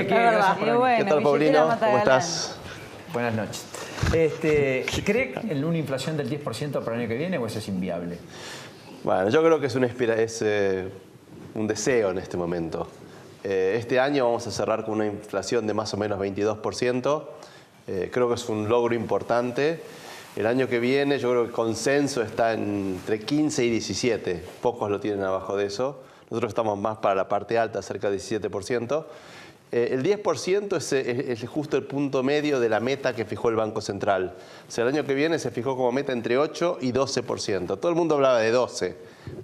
Vicky, gracias por venir. ¿Qué tal, Paulino? ¿Cómo estás? Buenas noches. ¿Cree en una inflación del 10% para el año que viene o eso es inviable? Bueno, yo creo que es un deseo en este momento. Este año vamos a cerrar con una inflación de más o menos 22%. Creo que es un logro importante. El año que viene yo creo que el consenso está entre 15 y 17. Pocos lo tienen abajo de eso. Nosotros estamos más para la parte alta, cerca del 17%. El 10% es justo el punto medio de la meta que fijó el Banco Central. O sea, el año que viene se fijó como meta entre 8 y 12%. Todo el mundo hablaba de 12,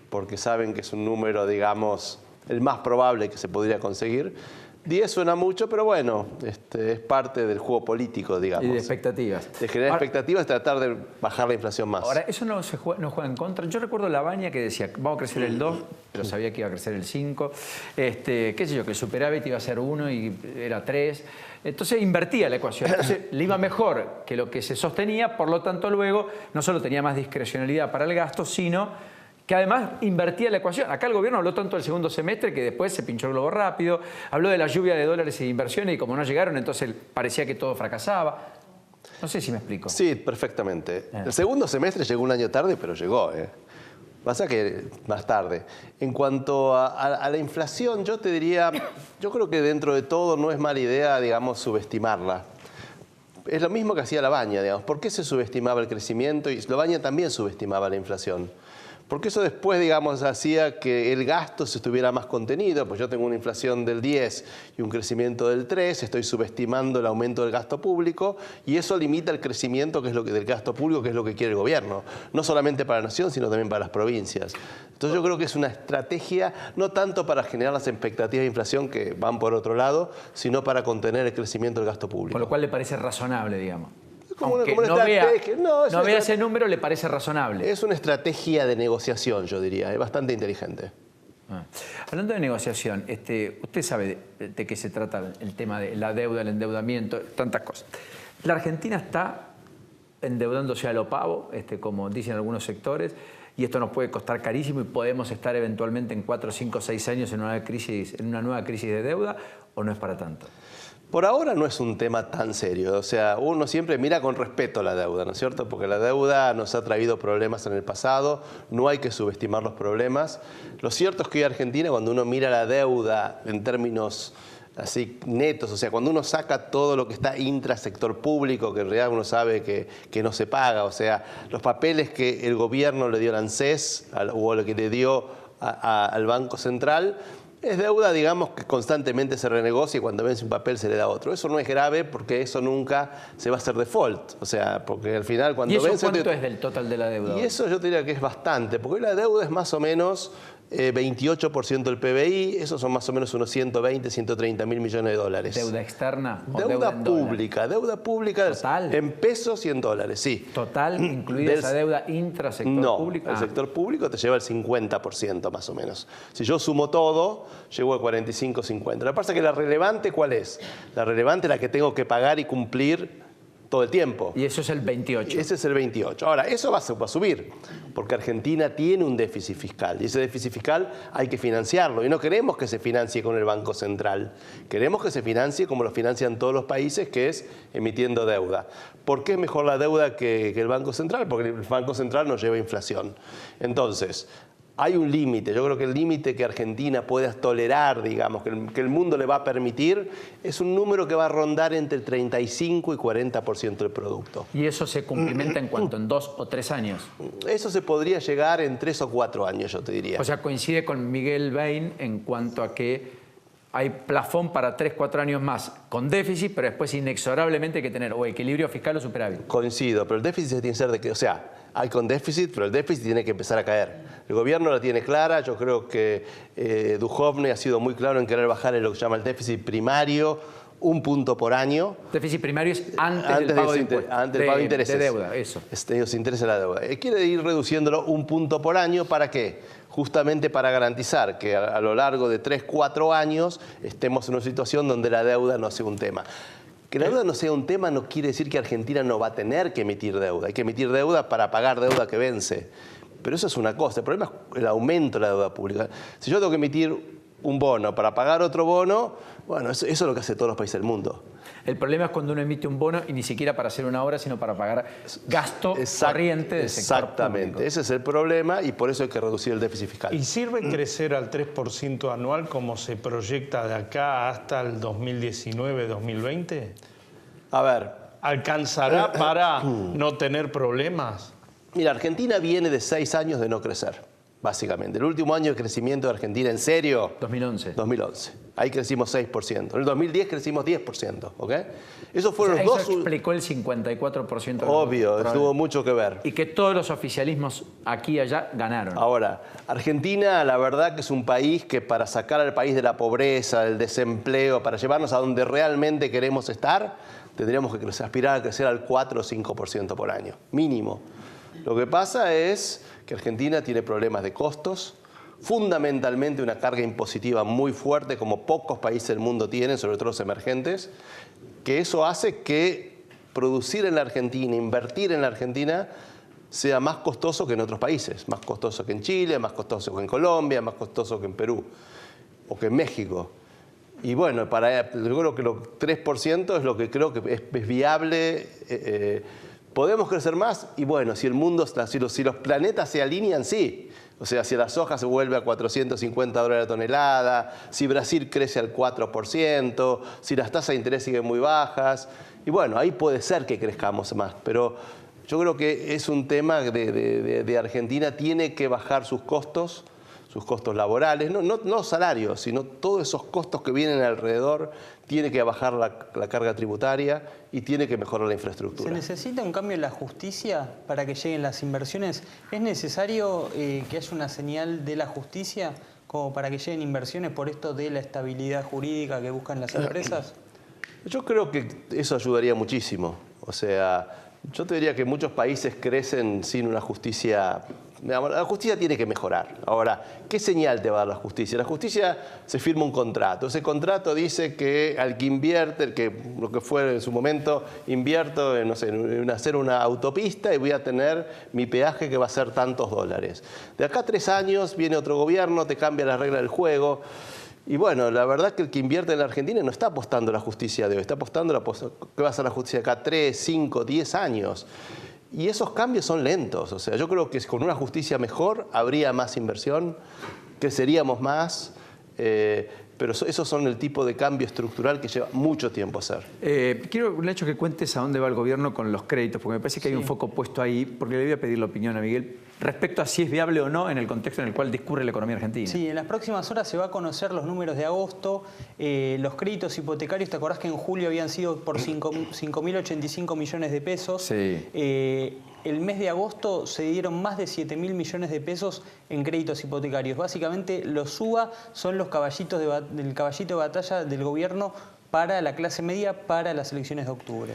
porque saben que es un número, digamos, el más probable que se podría conseguir. 10 suena mucho, pero bueno, es parte del juego político, digamos. Y de expectativas. De generar expectativas, tratar de bajar la inflación más. Ahora, ¿eso no juega en contra? Yo recuerdo Labaña que decía, vamos a crecer el 2, pero sabía que iba a crecer el 5. Qué sé yo, que el superávit iba a ser 1 y era 3. Entonces invertía la ecuación. Entonces le iba mejor que lo que se sostenía, por lo tanto luego no solo tenía más discrecionalidad para el gasto, sino que además invertía la ecuación. Acá el gobierno habló tanto del segundo semestre que después se pinchó el globo rápido, habló de la lluvia de dólares y de inversiones y como no llegaron, entonces parecía que todo fracasaba. No sé si me explico. Sí, perfectamente. El segundo semestre llegó un año tarde, pero llegó. Pasa que más tarde. En cuanto a la inflación, yo te diría, yo creo que dentro de todo no es mala idea, digamos, subestimarla. Es lo mismo que hacía Labaña, digamos. ¿Por qué se subestimaba el crecimiento? Y Labaña también subestimaba la inflación. Porque eso después, digamos, hacía que el gasto se estuviera más contenido. Pues yo tengo una inflación del 10 y un crecimiento del 3, estoy subestimando el aumento del gasto público y eso limita el crecimiento del gasto público, que es lo que quiere el gobierno. No solamente para la nación, sino también para las provincias. Entonces yo creo que es una estrategia, no tanto para generar las expectativas de inflación que van por otro lado, sino para contener el crecimiento del gasto público. Con lo cual le parece razonable, digamos. Como una estrategia. No vea ese número, le parece razonable. Es una estrategia de negociación, yo diría, es bastante inteligente. Hablando de negociación, usted sabe de qué se trata el tema de la deuda, el endeudamiento, tantas cosas. La Argentina está endeudándose a lo pavo, como dicen algunos sectores, y esto nos puede costar carísimo y podemos estar eventualmente en 4, 5, 6 años en una nueva crisis de deuda, ¿o no es para tanto? Por ahora no es un tema tan serio, o sea, uno siempre mira con respeto a la deuda, ¿no es cierto? Porque la deuda nos ha traído problemas en el pasado, no hay que subestimar los problemas. Lo cierto es que hoy Argentina, cuando uno mira la deuda en términos así netos, o sea, cuando uno saca todo lo que está intrasector público, que en realidad uno sabe que no se paga, o sea, los papeles que el gobierno le dio al ANSES o lo que le dio al Banco Central, es deuda, digamos, que constantemente se renegocia y cuando vence un papel se le da otro. Eso no es grave porque eso nunca se va a hacer default. O sea, porque al final cuando vence... ¿Y eso cuánto es del total de la deuda? Y eso yo diría que es bastante, porque la deuda es más o menos 28% del PBI, esos son más o menos unos 120, 130 mil millones de dólares. ¿Deuda externa o deuda pública? Deuda pública ¿Total? En pesos y en dólares, sí. ¿Total, incluida esa deuda intrasector público? No, el sector público te lleva el 50% más o menos. Si yo sumo todo, llego a 45, 50. Lo que pasa es que la relevante, ¿cuál es? La relevante es la que tengo que pagar y cumplir todo el tiempo. Y eso es el 28. Ese es el 28. Ahora, eso va a subir, porque Argentina tiene un déficit fiscal, y ese déficit fiscal hay que financiarlo, y no queremos que se financie con el Banco Central, queremos que se financie como lo financian todos los países, que es emitiendo deuda. ¿Por qué es mejor la deuda que el Banco Central? Porque el Banco Central nos lleva inflación. Entonces, hay un límite. Yo creo que el límite que Argentina pueda tolerar, digamos, que el mundo le va a permitir, es un número que va a rondar entre el 35 y 40% del producto. ¿Y eso se cumplimenta en cuánto? ¿En 2 o 3 años? Eso se podría llegar en 3 o 4 años, yo te diría. O sea, coincide con Miguel Bain en cuanto a que hay plafón para 3, 4 años más con déficit, pero después inexorablemente hay que tener o equilibrio fiscal o superávit. Coincido, pero el déficit tiene que ser de que, o sea, hay con déficit, pero el déficit tiene que empezar a caer. El gobierno la tiene clara, yo creo que Duhovne ha sido muy claro en querer bajar en lo que se llama el déficit primario, 1 punto por año. Déficit primario es antes del pago de impuestos. Antes del pago de intereses. De deuda, eso. Los intereses de la deuda. Quiere ir reduciéndolo 1 punto por año, ¿para qué? Justamente para garantizar que a lo largo de 3, 4 años estemos en una situación donde la deuda no sea un tema. Que la deuda no sea un tema no quiere decir que Argentina no va a tener que emitir deuda. Hay que emitir deuda para pagar deuda que vence. Pero eso es una cosa. El problema es el aumento de la deuda pública. Si yo tengo que emitir un bono para pagar otro bono, bueno, eso es lo que hace todos los países del mundo. El problema es cuando uno emite un bono y ni siquiera para hacer una obra, sino para pagar gasto corriente del sector Exactamente, público. ese es el problema y por eso hay que reducir el déficit fiscal. ¿Y sirve crecer al 3% anual como se proyecta de acá hasta el 2019-2020? A ver. ¿Alcanzará para no tener problemas? Mira, Argentina viene de 6 años de no crecer, básicamente. El último año de crecimiento de Argentina, en serio, 2011. 2011. Ahí crecimos 6%. En el 2010 crecimos 10%, ¿ok? Esos fueron Eso los dos... explicó el 54%. Obvio, tuvo mucho que ver. Y que todos los oficialismos aquí y allá ganaron. Ahora, Argentina, la verdad que es un país que para sacar al país de la pobreza, del desempleo, para llevarnos a donde realmente queremos estar, tendríamos que aspirar a crecer al 4 o 5% por año, mínimo. Lo que pasa es que Argentina tiene problemas de costos, fundamentalmente una carga impositiva muy fuerte, como pocos países del mundo tienen, sobre todo los emergentes, que eso hace que producir en la Argentina, invertir en la Argentina, sea más costoso que en otros países, más costoso que en Chile, más costoso que en Colombia, más costoso que en Perú o que en México. Y bueno, yo creo que el 3% es lo que creo que es viable. ¿Podemos crecer más? Y bueno, si el mundo, si los planetas se alinean, sí. O sea, si la soja se vuelve a $450 la tonelada, si Brasil crece al 4%, si las tasas de interés siguen muy bajas. Y bueno, ahí puede ser que crezcamos más. Pero yo creo que es un tema de Argentina, tiene que bajar sus costos laborales, no salarios, sino todos esos costos que vienen alrededor, tiene que bajar la carga tributaria y tiene que mejorar la infraestructura. ¿Se necesita un cambio en la justicia para que lleguen las inversiones? ¿Es necesario que haya una señal de la justicia como para que lleguen inversiones por esto de la estabilidad jurídica que buscan las empresas? Yo creo que eso ayudaría muchísimo. O sea, yo te diría que muchos países crecen sin una justicia. La justicia tiene que mejorar. Ahora, ¿qué señal te va a dar la justicia? La justicia se firma un contrato. Ese contrato dice que al que invierte, que lo que fue en su momento, invierto en, no sé, en hacer una autopista y voy a tener mi peaje que va a ser tantos dólares. De acá a 3 años viene otro gobierno, te cambia la regla del juego. Y bueno, la verdad que el que invierte en la Argentina no está apostando a la justicia de hoy, está apostando a qué va a ser la justicia de acá 3, 5, 10 años. Y esos cambios son lentos. O sea, yo creo que con una justicia mejor habría más inversión, creceríamos más, pero esos son el tipo de cambio estructural que lleva mucho tiempo hacer. Quiero, Nacho, que cuentes a dónde va el gobierno con los créditos, porque me parece que hay un foco puesto ahí, porque le voy a pedir la opinión a Miguel respecto a si es viable o no en el contexto en el cual discurre la economía argentina. Sí, en las próximas horas se va a conocer los números de agosto. Los créditos hipotecarios, ¿te acordás que en julio habían sido por 5.085 millones de pesos? Sí. El mes de agosto se dieron más de 7.000 millones de pesos en créditos hipotecarios. Básicamente los SUBA son los caballitos del caballito de batalla del gobierno para la clase media para las elecciones de octubre.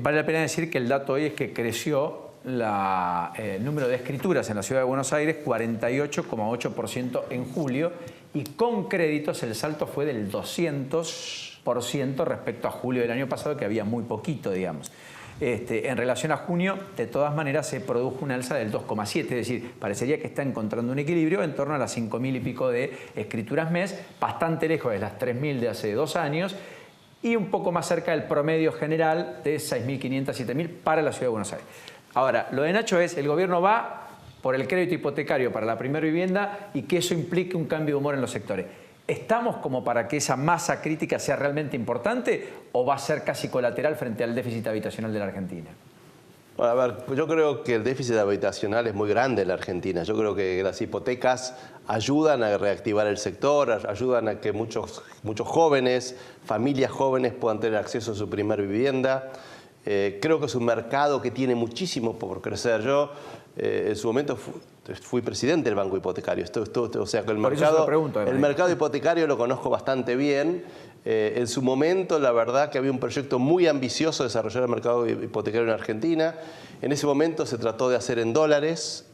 Vale la pena decir que el dato hoy es que creció el número de escrituras en la Ciudad de Buenos Aires 48,8% en julio y con créditos el salto fue del 200% respecto a julio del año pasado, que había muy poquito, digamos. En relación a junio, de todas maneras, se produjo una alza del 2,7%, es decir, parecería que está encontrando un equilibrio en torno a las 5.000 y pico de escrituras mes, bastante lejos de las 3.000 de hace 2 años y un poco más cerca del promedio general de 6.500, 7.000 para la Ciudad de Buenos Aires. Ahora, lo de Nacho es, el gobierno va por el crédito hipotecario para la primera vivienda y que eso implique un cambio de humor en los sectores. ¿Estamos como para que esa masa crítica sea realmente importante o va a ser casi colateral frente al déficit habitacional de la Argentina? Bueno, a ver, yo creo que el déficit habitacional es muy grande en la Argentina. Yo creo que las hipotecas ayudan a reactivar el sector, ayudan a que muchos jóvenes, familias jóvenes puedan tener acceso a su primera vivienda. Creo que es un mercado que tiene muchísimo por crecer. Yo en su momento fui presidente del Banco Hipotecario. O sea que el mercado hipotecario lo conozco bastante bien. En su momento, la verdad que había un proyecto muy ambicioso de desarrollar el mercado hipotecario en Argentina. En ese momento se trató de hacer en dólares,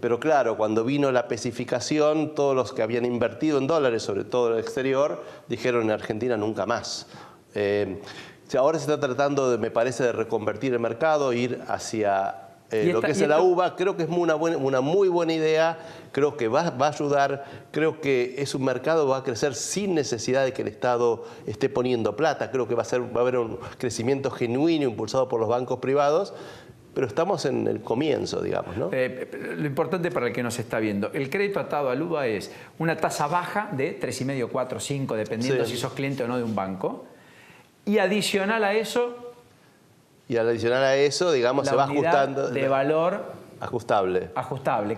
pero claro, cuando vino la especificación, todos los que habían invertido en dólares, sobre todo en el exterior, dijeron en Argentina nunca más. Ahora se está tratando, me parece, de reconvertir el mercado, ir hacia lo que es la UVA, creo que es una muy buena idea, creo que va a ayudar, creo que es un mercado que va a crecer sin necesidad de que el Estado esté poniendo plata, creo que va a haber un crecimiento genuino impulsado por los bancos privados, pero estamos en el comienzo, digamos, ¿no? Lo importante para el que nos está viendo, el crédito atado al UVA es una tasa baja de 3,5, 4, 5, dependiendo si sos cliente o no de un banco, y adicional a eso... Y adicional a eso, digamos, se va ajustando. De valor ajustable,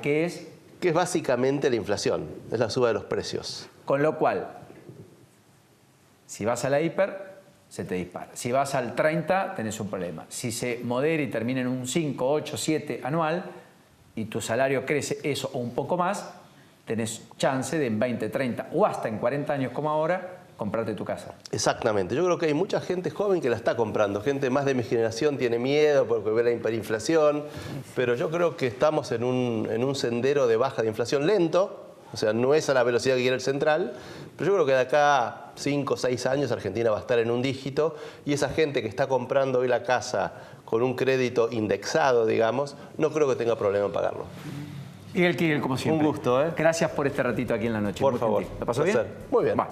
que es básicamente la inflación, es la suba de los precios. Con lo cual, si vas a la hiper, se te dispara. Si vas al 30, tenés un problema. Si se modera y termina en un 5, 8, 7 anual y tu salario crece eso o un poco más, tenés chance de en 20, 30 o hasta en 40 años como ahora, comprarte tu casa. Exactamente. Yo creo que hay mucha gente joven que la está comprando. Gente más de mi generación tiene miedo porque ve la hiperinflación, pero yo creo que estamos en un sendero de baja de inflación lento, o sea, no es a la velocidad que quiere el central, pero yo creo que de acá a 5 o 6 años Argentina va a estar en un dígito y esa gente que está comprando hoy la casa con un crédito indexado, digamos, no creo que tenga problema en pagarlo. Miguel Kigel, como siempre. Un gusto, ¿eh? Gracias por este ratito aquí en La Noche. Por favor. ¿Lo pasó bien? Muy bien. Va.